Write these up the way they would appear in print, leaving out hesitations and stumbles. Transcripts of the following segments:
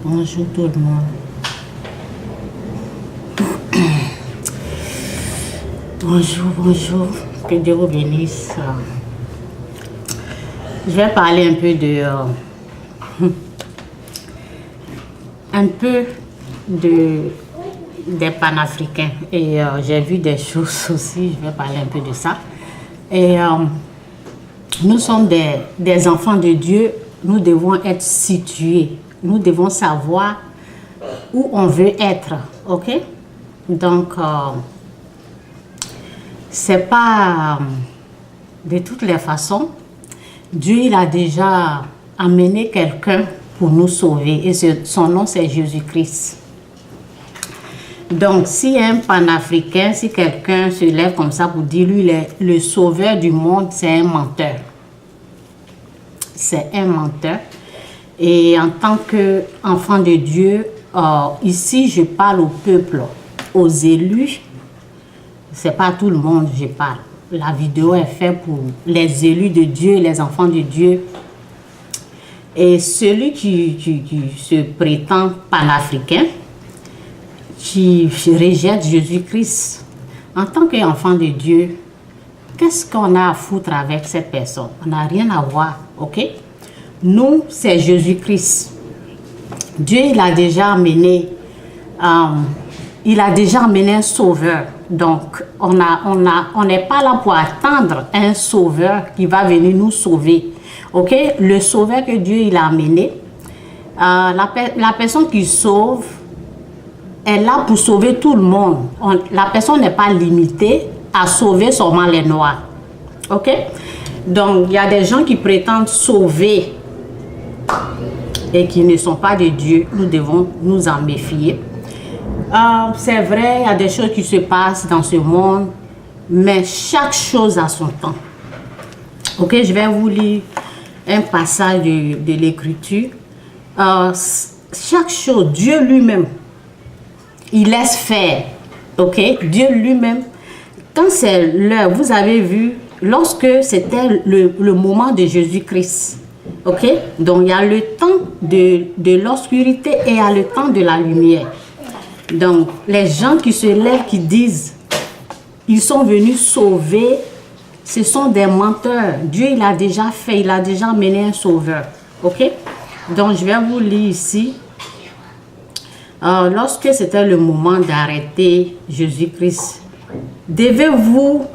Bonjour tout le monde. Bonjour, bonjour. Que Dieu vous bénisse. Je vais parler un peu des panafricains. Et j'ai vu des choses aussi. Je vais parler un peu de ça. Et nous sommes des enfants de Dieu. Nous devons être situés. Nous devons savoir où on veut être. Ok? Donc, c'est pas de toutes les façons. Dieu, il a déjà amené quelqu'un pour nous sauver. Et son nom, c'est Jésus-Christ. Donc, si un panafricain, si quelqu'un se lève comme ça pour dire, lui, il est le sauveur du monde, c'est un menteur. C'est un menteur. Et en tant qu'enfant de Dieu, ici, je parle au peuple, aux élus. C'est pas tout le monde, je parle. La vidéo est faite pour les élus de Dieu, les enfants de Dieu. Et celui qui se prétend panafricain, qui rejette Jésus-Christ, en tant qu'enfant de Dieu, qu'est-ce qu'on a à foutre avec cette personne? On n'a rien à voir, ok? Nous, c'est Jésus-Christ. Dieu, il a déjà amené un sauveur. Donc, on n'est pas là pour attendre un sauveur qui va venir nous sauver. Ok? Le sauveur que Dieu il a amené, la personne qui sauve est là pour sauver tout le monde. La personne n'est pas limitée à sauver seulement les Noirs. Ok? Donc, il y a des gens qui prétendent sauver et qui ne sont pas de Dieu. Nous devons nous en méfier. C'est vrai, il y a des choses qui se passent dans ce monde, mais chaque chose a son temps. Ok, je vais vous lire un passage de l'Écriture. Chaque chose, Dieu lui-même, il laisse faire. Ok, Dieu lui-même, quand c'est l'heure, vous avez vu, lorsque c'était le moment de Jésus-Christ. Ok, donc il y a le temps de l'obscurité et il y a le temps de la lumière. Donc, les gens qui se lèvent, qui disent, ils sont venus sauver, ce sont des menteurs. Dieu, il a déjà fait, il a déjà mené un sauveur. Ok? Donc, je vais vous lire ici. Lorsque c'était le moment d'arrêter Jésus-Christ, devez-vous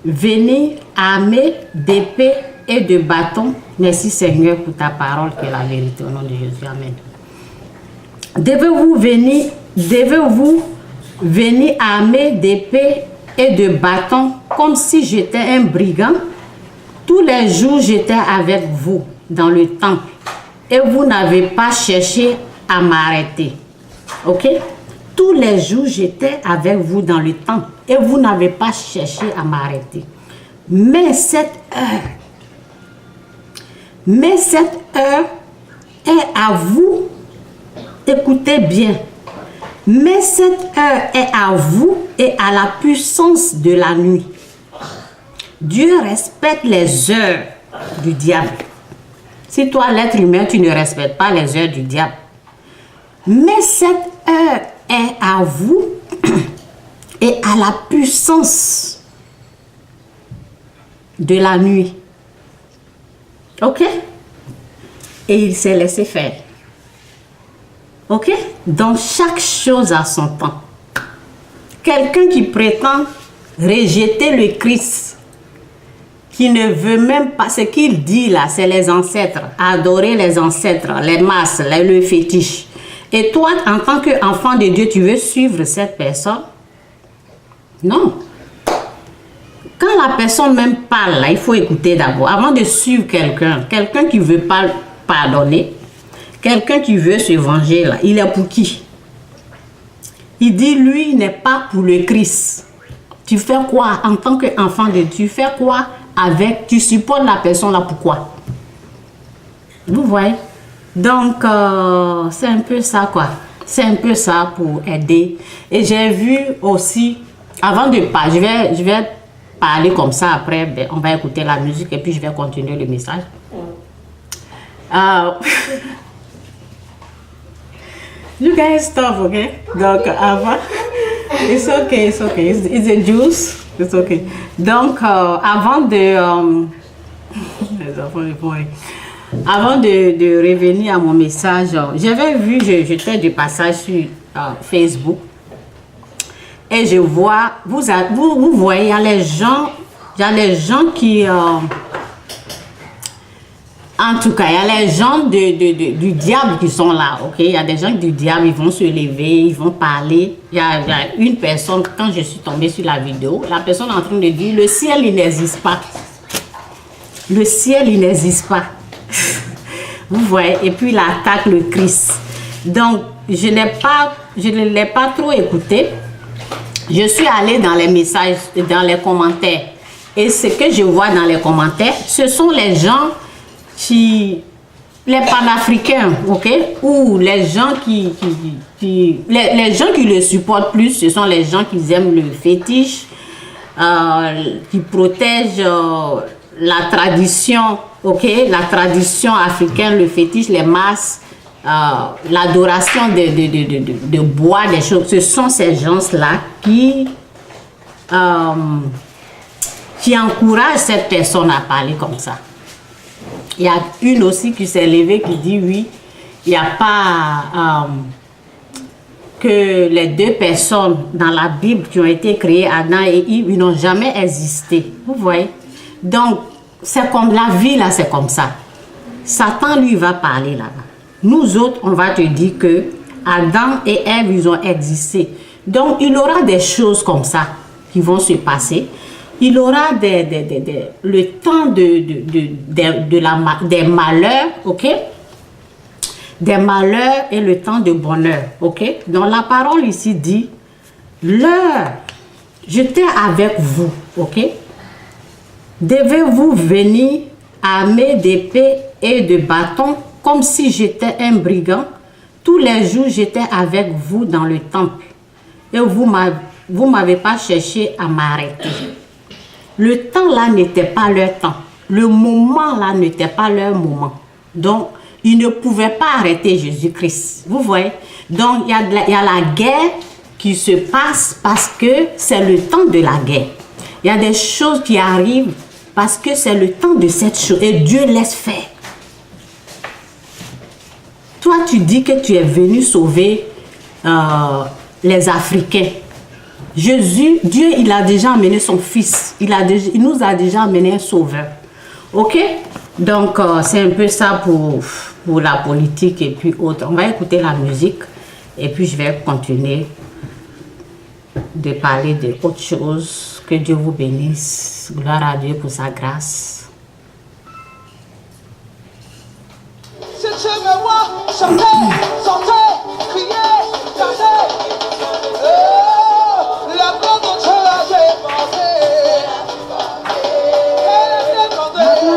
venir armés d'épées et de bâtons? Merci Seigneur pour ta parole qui est la vérité au nom de Jésus. Amen. Devez-vous venir armés d'épées et de bâtons comme si j'étais un brigand? Tous les jours, j'étais avec vous dans le temple et vous n'avez pas cherché à m'arrêter. Ok? Tous les jours, j'étais avec vous dans le temple et vous n'avez pas cherché à m'arrêter. Mais cette heure est à vous. Écoutez bien. Mais cette heure est à vous et à la puissance de la nuit. Dieu respecte les heures du diable. Si toi, l'être humain, tu ne respectes pas les heures du diable. Mais cette heure est à vous et à la puissance de la nuit. Ok? Et il s'est laissé faire. Ok? Donc, chaque chose a son temps. Quelqu'un qui prétend rejeter le Christ, qui ne veut même pas, ce qu'il dit là, c'est les ancêtres, adorer les ancêtres, les masses, le fétiche. Et toi, en tant qu'enfant de Dieu, tu veux suivre cette personne? Non. Quand la personne même parle, là, il faut écouter d'abord. Avant de suivre quelqu'un qui ne veut pas pardonner, quelqu'un qui veut se venger, là, il est pour qui? Il dit, lui, il n'est pas pour le Christ. Tu fais quoi en tant qu'enfant de Dieu? Tu fais quoi avec? Tu supportes la personne là, pourquoi? Vous voyez? Donc, c'est un peu ça, quoi. C'est un peu ça pour aider. Et j'ai vu aussi, avant de parler, je vais parler comme ça après, ben, on va écouter la musique et puis je vais continuer le message. You guys stop, okay? Donc, avant, it's okay, it's a juice, it's okay. Donc, avant de, les enfants répondent. Avant de revenir à mon message, j'avais vu, j'étais de passage sur Facebook et je vois, vous voyez, il y a les gens qui, en tout cas, il y a les gens du diable qui sont là, ok? Il y a des gens du diable, ils vont se lever, ils vont parler. Il y a une personne, quand je suis tombée sur la vidéo, la personne est en train de dire, le ciel, il n'existe pas. Le ciel, il n'existe pas. Vous voyez, et puis il attaque le Christ. Donc, je ne l'ai pas trop écouté. Je suis allée dans les messages, dans les commentaires. Et ce que je vois dans les commentaires, ce sont les gens les panafricains, ok? Ou les gens les gens qui le supportent plus, ce sont les gens qui aiment le fétiche, qui protègent la tradition, ok? La tradition africaine, le fétiche, les masses, l'adoration de bois, des choses. Ce sont ces gens-là qui encouragent cette personne à parler comme ça. Il y a une aussi qui s'est levée qui dit oui, il n'y a pas que les deux personnes dans la Bible qui ont été créées, Adam et Ève, ils n'ont jamais existé. Vous voyez? Donc, c'est comme la vie là, c'est comme ça. Satan lui va parler là-bas. Nous autres, on va te dire que Adam et Ève, ils ont existé. Donc, il y aura des choses comme ça qui vont se passer. Il aura le temps des malheurs, ok? Des malheurs et le temps de bonheur, ok? Donc la parole ici dit, l'heure, j'étais avec vous, ok? Devez-vous venir armés d'épées et de bâtons comme si j'étais un brigand? Tous les jours, j'étais avec vous dans le temple et vous m'avez pas cherché à m'arrêter. Le temps là n'était pas leur temps. Le moment là n'était pas leur moment. Donc, ils ne pouvaient pas arrêter Jésus-Christ. Vous voyez? Donc, il y a la guerre qui se passe parce que c'est le temps de la guerre. Il y a des choses qui arrivent parce que c'est le temps de cette chose. Et Dieu laisse faire. Toi, tu dis que tu es venu sauver les Africains. Jésus, Dieu, il a déjà amené son fils. Il nous a déjà amené un sauveur. Ok? Donc, c'est un peu ça pour la politique et puis autre. On va écouter la musique et puis je vais continuer de parler de autre chose. Que Dieu vous bénisse. Gloire à Dieu pour sa grâce. Si tu me vois chanter, crier, danser, la gloire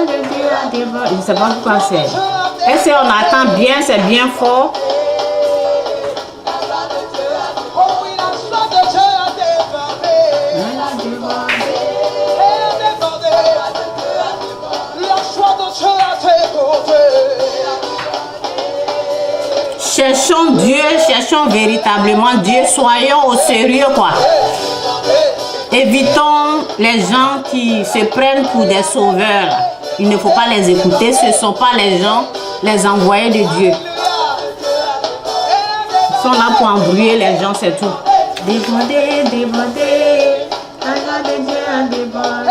de Dieu a débordé. Je ne sais pas pourquoi c'est. Et si on attend bien, c'est bien fort. Cherchons Dieu, cherchons véritablement Dieu, soyons au sérieux quoi. Évitons les gens qui se prennent pour des sauveurs. Là. Il ne faut pas les écouter, ce ne sont pas les gens, les envoyés de Dieu. Ils sont là pour embrouiller les gens, c'est tout. Déborder, déborder, la gloire de Dieu a débordé.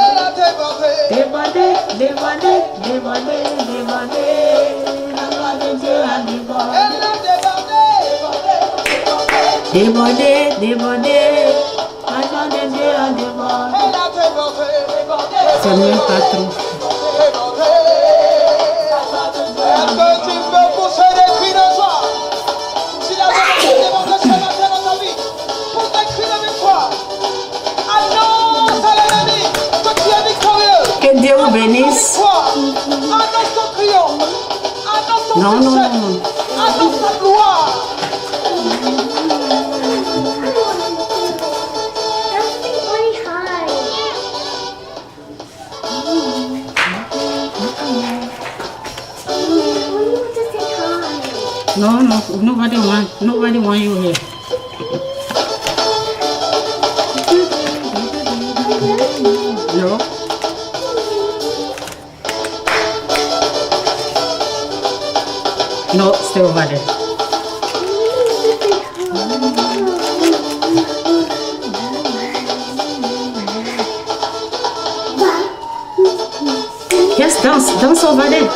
Déborder, déborder, déborder, déborder, la gloire de Dieu a débordé. Déborder, déborder, la gloire de Dieu a débordé. C'est même pas trop. Est-ce que tu peux pousser des cris de joie? Si la démocratie ce matin dans ta vie, pousse des cris de victoire. Annonce à l'ennemi que tu es victorieux. Que Dieu vous bénisse. Annonce ton triomphe. Annonce ton Non, succès. non, non. Annonce ta gloire. No, no, nobody want you here. No. No, stay over there. Yes, dance over there.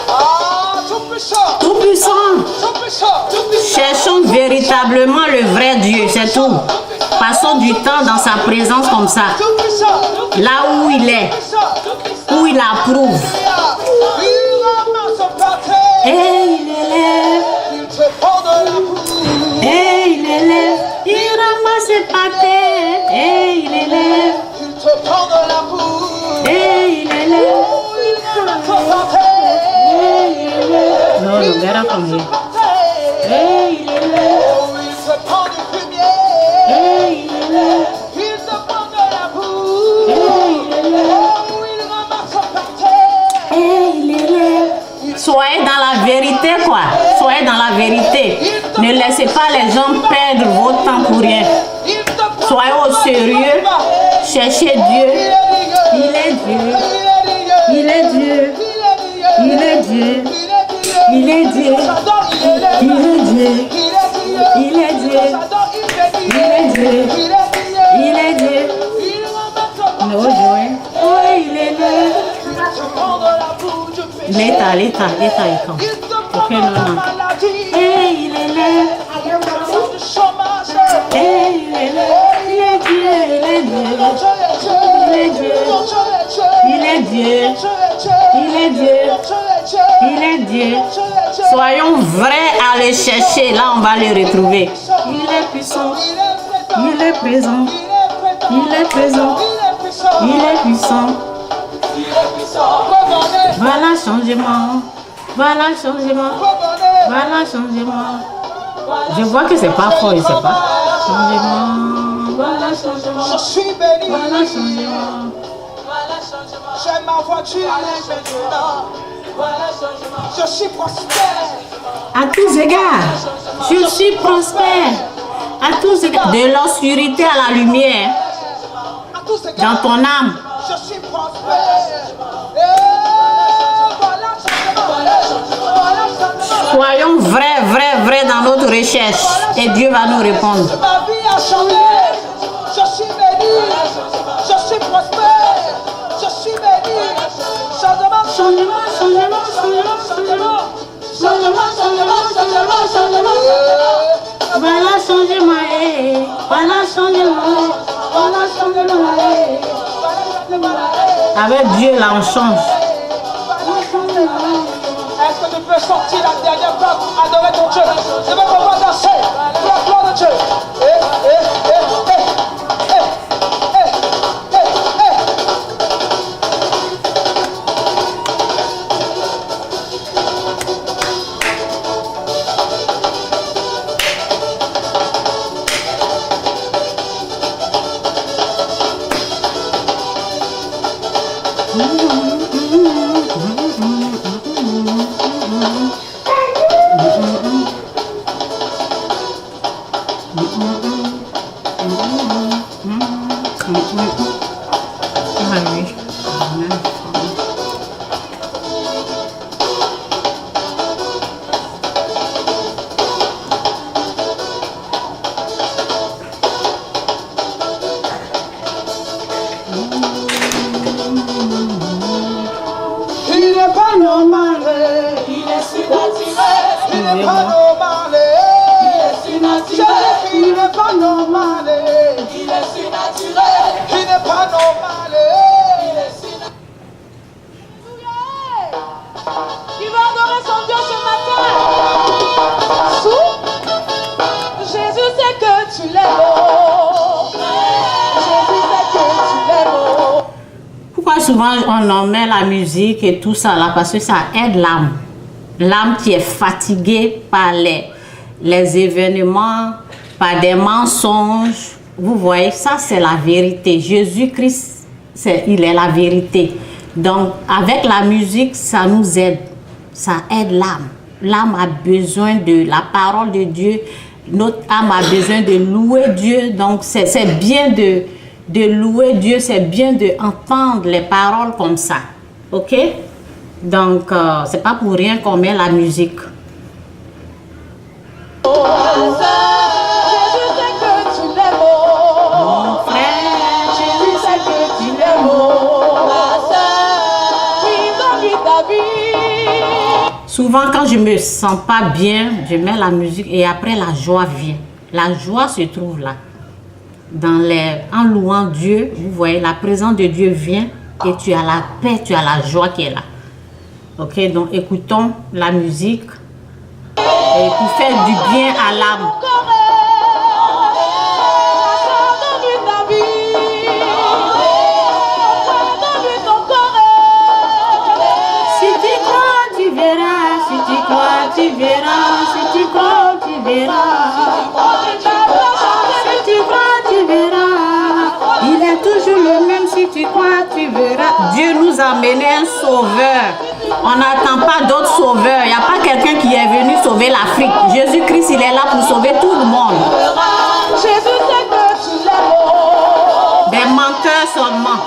Ah, tout puissant. Tout puissant. Tout puissant. Tout puissant. Cherchons véritablement le vrai Dieu, c'est tout. Passons du temps dans sa présence comme ça. Tout puissant. Là où il est, où il approuve. Il ramasse par terre. Et il élève, Il te prend de la boue. et il élève, il ramasse par terre. Et il élève, Il te prend de la boue. et il élève. Oh, il ramasse par terre. No, no, get up from here. Par terre. Et il élève, Oh, il te prend du fumier. et il élève, Il te prend de la boue. et il élève, Oh, il ramasse par terre. et il élève. Soyez dans la vérité, quoi. Soyez dans la vérité. Ne laissez pas les gens perdre votre temps pour rien. Il te prend. Soyez au sérieux. Cherchez Dieu. Il est Dieu. Il est Dieu. Il est Dieu. Il est Dieu. Il est Dieu. Il est Dieu. Il est Dieu. Il est Dieu. No joy. Oh, il est Dieu. Later, il come. Okay, no. Hey, il est là. Hey, il est là. Il est Dieu. Il est Dieu. Il est Dieu. Il est Dieu. Il est Dieu. Il est Dieu. Soyons vrais à le chercher. Là, on va le retrouver. Il est puissant. Il est présent. Il est présent. Il est puissant. Voilà changement. Voilà changement. Voilà changement. Je vois que c'est pas fort, je sais pas. Changement. Voilà changement. Je suis béni. Voilà changement. J'ai ma voiture maintenant. Je suis prospère. À tous égards, je suis prospère. À tous égards, de l'obscurité à la lumière, À tous égards, dans ton âme. je suis prospère. Soyons vrais dans notre recherche et Dieu va nous répondre. Ma vie a changé. Je suis béni. Je suis prospère. Je suis béni. Changement, Changement, changement, changement, changement. Changement. Voilà changement, eh. Voilà changement. Voilà changement, eh. Avec Dieu, là, on change. Est-ce que tu peux sortir la dernière fois pour adorer ton Dieu? C'est bon qu'on va danser pour la gloire de Dieu. Il n'est pas normal, il est surnaturel. Il n'est pas normal, il n'est pas normal, il est surnaturel. Il n'est pas normal, il est surnaturel. Il va adorer son Dieu ce matin. Jésus sait que tu l'aimes. Jésus sait que tu l'aimes. Pourquoi souvent on en met la musique et tout ça là? Parce que ça aide l'âme. L'âme qui est fatiguée par les événements, par des mensonges. Vous voyez, ça c'est la vérité. Jésus-Christ, il est la vérité. Donc, avec la musique, ça nous aide. Ça aide l'âme. L'âme a besoin de la parole de Dieu. Notre âme a besoin de louer Dieu. Donc, c'est bien de louer Dieu. C'est bien d'entendre les paroles comme ça. OK? Donc, c'est pas pour rien qu'on met la musique. Souvent, quand je me sens pas bien, je mets la musique et après la joie vient. La joie se trouve là. En louant Dieu, vous voyez, la présence de Dieu vient et tu as la paix, tu as la joie qui est là. Ok, donc écoutons la musique et pour faire du bien à l'âme. Tu verras, si tu crois, tu verras. Si tu crois, tu verras. Il est toujours le même, si tu crois, tu verras. Dieu nous a amené un sauveur. On n'attend pas d'autres sauveurs. Il n'y a pas quelqu'un qui est venu sauver l'Afrique. Jésus-Christ, il est là pour sauver tout le monde. Des menteurs seulement.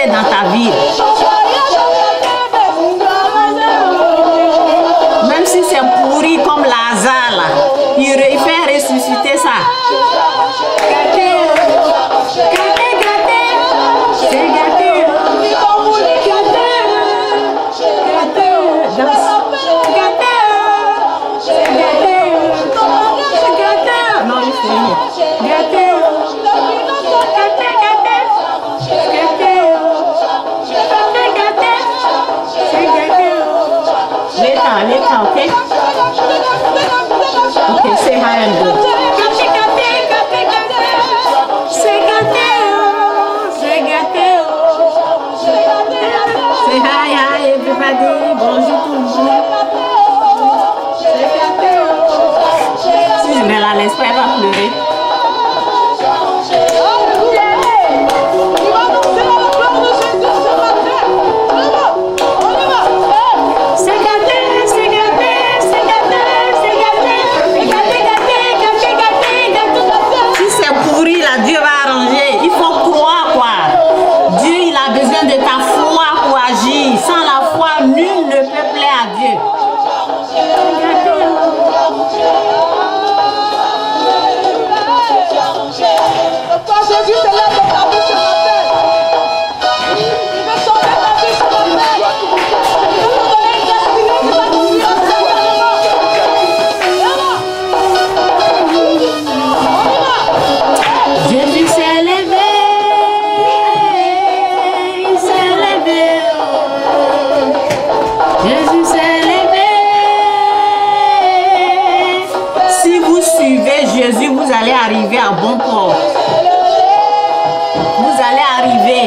Dans ta vie. Même si c'est pourri comme Lazare, là, il fait ressusciter ça. Gâté, gâté, gâté, c'est gâté. Non, il fait gâté. Later, okay? Okay, say hi and go. Say hi, everybody. Bonjour tout le monde. Si je ne la laisse pas, elle va pleurer. Dieu va arranger. Il faut croire quoi. Dieu, il a besoin de ta foi pour agir. Sans la foi, nul ne peut plaire à Dieu. Jésus te lève de ta vie ce matin. Il veut sauver ta vie ce matin. Il veut te donner une destinée qui va conduire à sa Jésus s'est levé, il s'est levé, Jésus s'est levé. Si vous suivez Jésus, vous allez arriver à bon port. Vous allez arriver.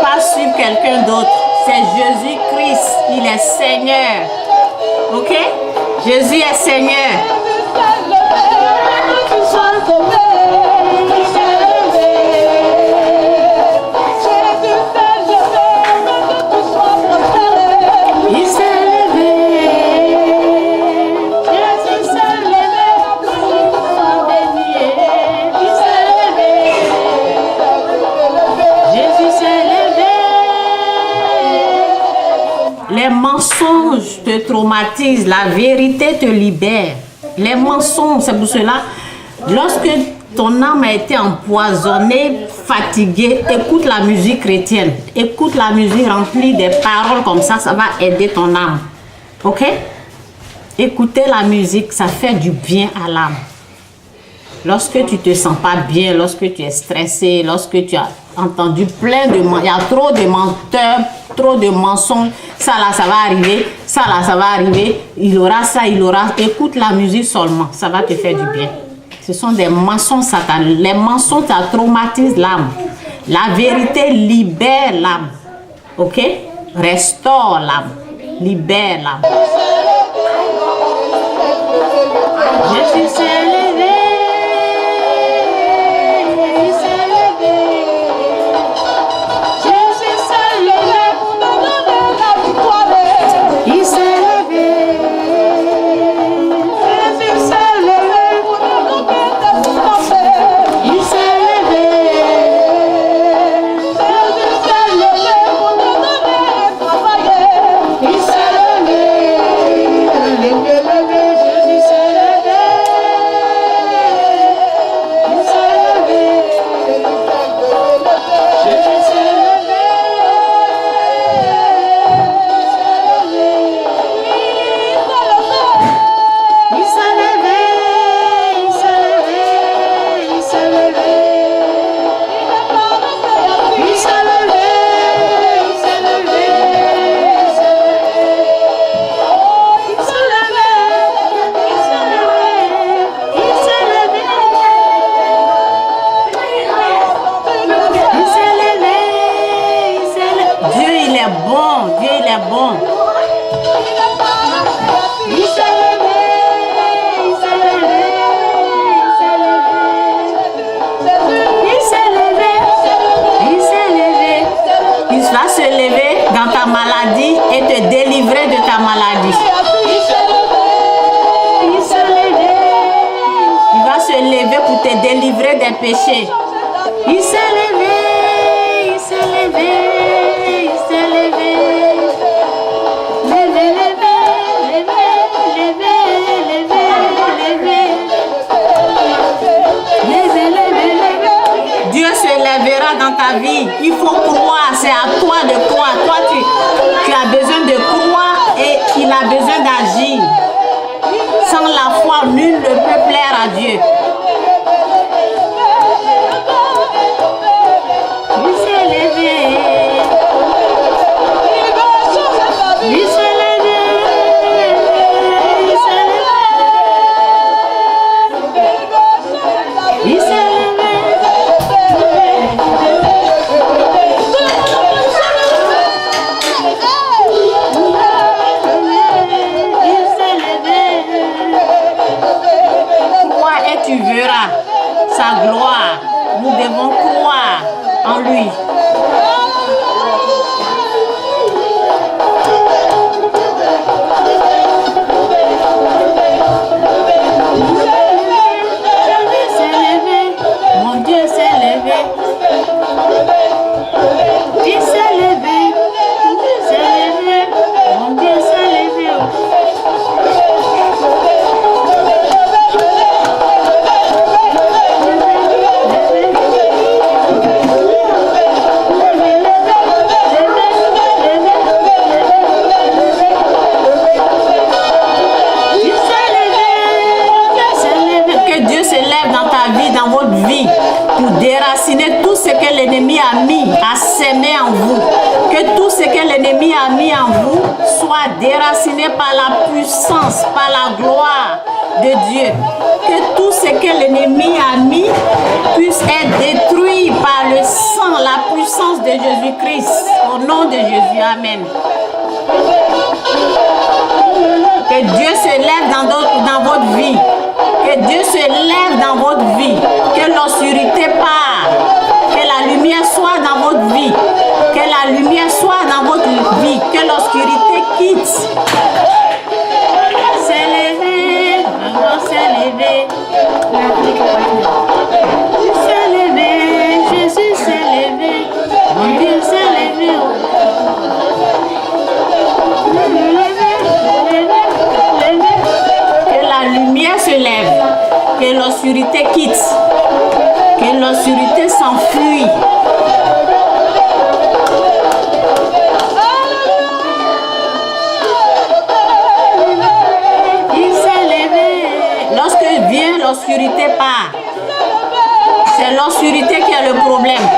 Pas suivre quelqu'un d'autre. C'est Jésus-Christ, il est Seigneur. Ok? Jésus est Seigneur. Jésus s'est levé. Les mensonges te traumatisent, la vérité te libère. Les mensonges, c'est pour cela, lorsque ton âme a été empoisonnée, fatiguée, écoute la musique chrétienne. Écoute la musique remplie des paroles comme ça va aider ton âme. Ok? Écouter la musique, ça fait du bien à l'âme. Lorsque tu te sens pas bien, lorsque tu es stressé, lorsque tu as entendu plein de mensonges, il y a trop de menteurs, trop de mensonges, ça là, ça va arriver, ça là, ça va arriver, il aura ça, il aura... Écoute la musique seulement, ça va te faire du bien. Ce sont des mensonges sataniques. Les mensonges, ça traumatise l'âme. La vérité libère l'âme. Ok? Restaure l'âme. Libère l'âme. Je suis célébré. Délivrer des péchés. Il s'est levé, il s'est levé, il s'est levé. Levé, levé, levé, levé, levé, levé, levé, levé. Dieu se lèvera dans ta vie. Il faut croire, c'est à toi de croire. Toi, tu as besoin de croire et il a besoin d'agir. Sans la foi, nul ne peut plaire à Dieu. Sa gloire, nous devons croire en lui. Mon Dieu s'est levé. Il s'est levé. Il s'est levé. Mon Dieu s'est levé. Pour déraciner tout ce que l'ennemi a mis, a sémé en vous. Que tout ce que l'ennemi a mis en vous soit déraciné par la puissance, par la gloire de Dieu. Que tout ce que l'ennemi a mis puisse être détruit par le sang, la puissance de Jésus-Christ. Au nom de Jésus, amen. Que Dieu se lève dans votre vie. Que Dieu se lève dans votre vie. Que l'obscurité part. Que la lumière soit dans votre vie. Que la lumière soit dans votre vie. Que l'obscurité quitte. C'est levé. C'est levé. C'est levé. Jésus s'est levé. Mon Dieu s'est levé. l'obscurité quitte. Que l'obscurité s'enfuit. Il s'est levé. Lorsque vient l'obscurité part. C'est l'obscurité qui est le problème.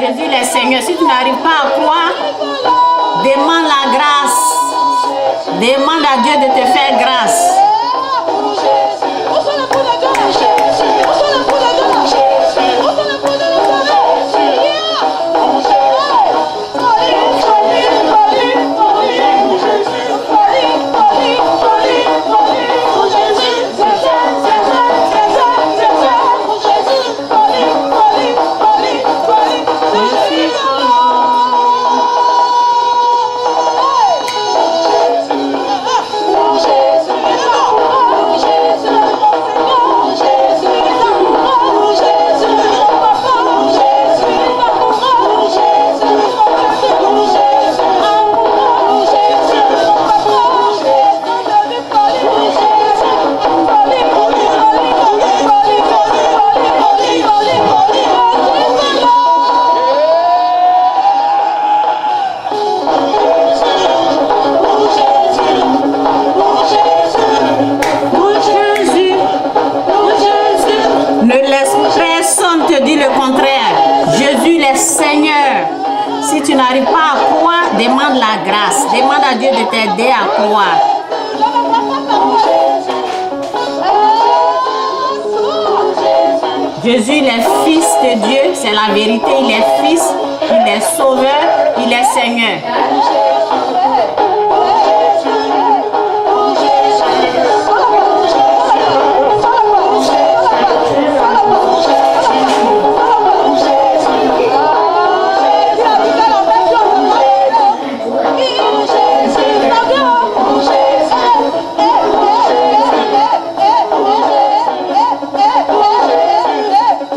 Jésus le Seigneur. Si tu n'arrives pas à croire, demande la grâce. Demande à Dieu de te faire grâce. Si tu n'arrives pas à croire, demande la grâce. Demande à Dieu de t'aider à croire. Jésus, il est fils de Dieu, c'est la vérité. Il est fils, il est sauveur, il est Seigneur.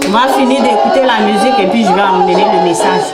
On va finir d'écouter la musique et puis je vais emmener le message.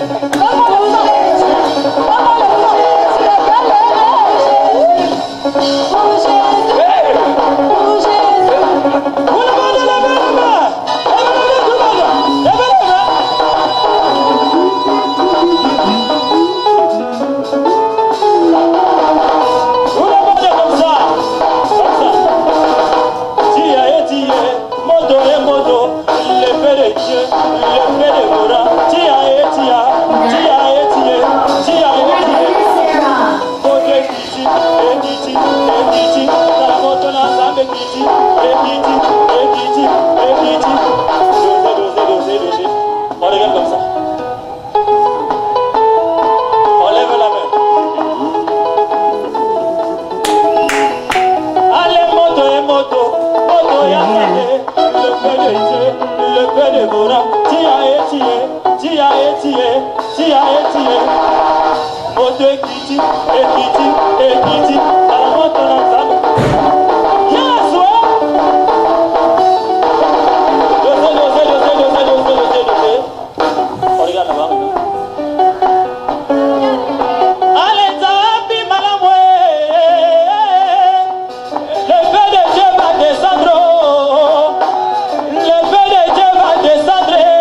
Le feu de Dieu va descendre.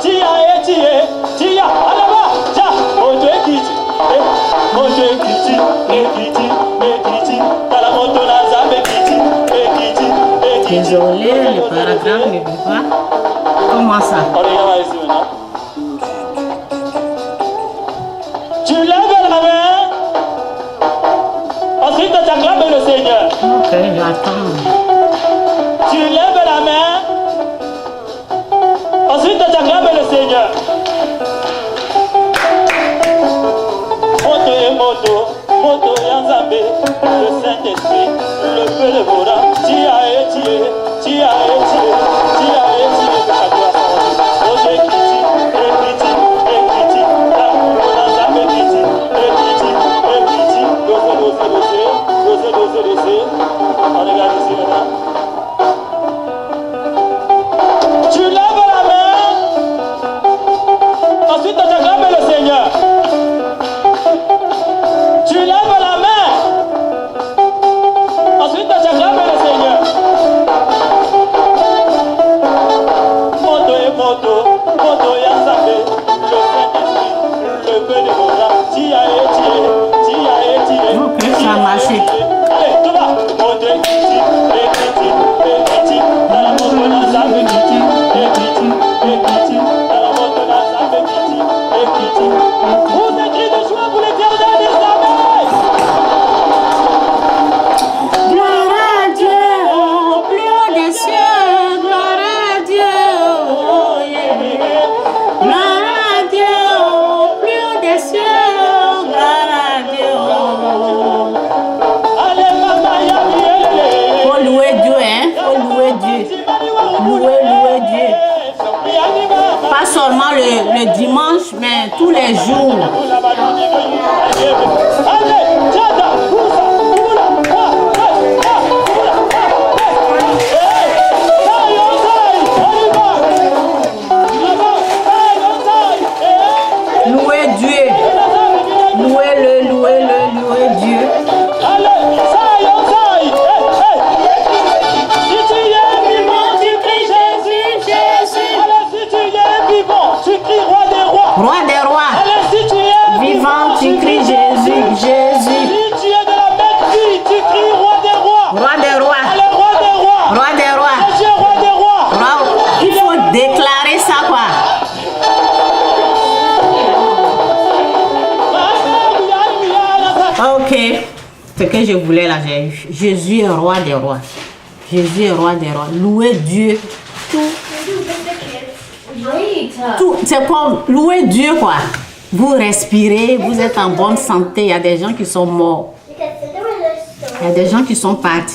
tia etie, tia alaba, ja, moto ekiti, ekiti, ekiti, kala moto na zambe ekiti, ekiti. Désolé, le paragraphe ne veut pas. Comment ça? On regarde ici maintenant. Tu lèves la main. Ensuite, tu acclames le Seigneur. Ok, j'attends. Tu lèves la main. Ensuite, tu acclames le Seigneur. Moto et moto, moto Yanzambe, le Saint-Esprit, le feu de Bora, tia et tia, tia et tia, tia et tia, moto ekiti, ekiti, ekiti, Yanzambe ekiti, ekiti, ekiti, dosé, on regarde ici maintenant. Tu lèves la main, ensuite tu acclames le Seigneur. Tu lèves la main. Ensuite, tu acclames le Seigneur. Moto et moto, moto Yanzambe, le Saint-Esprit, le feu de Bora, tia et tia, tia et tia. Ok, ça a marché. Allez, tout va. Moto ekiti, ekiti, ekiti, dans la moto Yanzambe ekiti, ekiti, ekiti, dans la moto Yanzambe ekiti, ekiti. Vous êtes cris de joie pour l'éternel des armées. Gloire à Dieu, au plus haut des cieux, gloire à Dieu, oh yeah. Gloire à Dieu, au plus haut des cieux, gloire à Dieu. Allez, maman, yami, Faut louer Dieu, hein, faut louer Dieu. Louer Dieu. Pas seulement le dimanche, mais tous les jours. Louer Dieu. Louez-le, louez Dieu. Roi des rois, vivant, tu cries Jésus, Jésus. Si tu es de la Mecque, tu cries roi des rois. Roi des rois, Allez, roi des rois. roi des rois. Jésus est roi des rois. Roi, il faut déclarer ça quoi. Ok, ce que je voulais là, j'ai eu. Jésus est roi des rois. Jésus est roi des rois. Louez Dieu. Tout, c'est comme louer Dieu quoi. Vous respirez, vous êtes en bonne santé. Il y a des gens qui sont morts. Il y a des gens qui sont partis.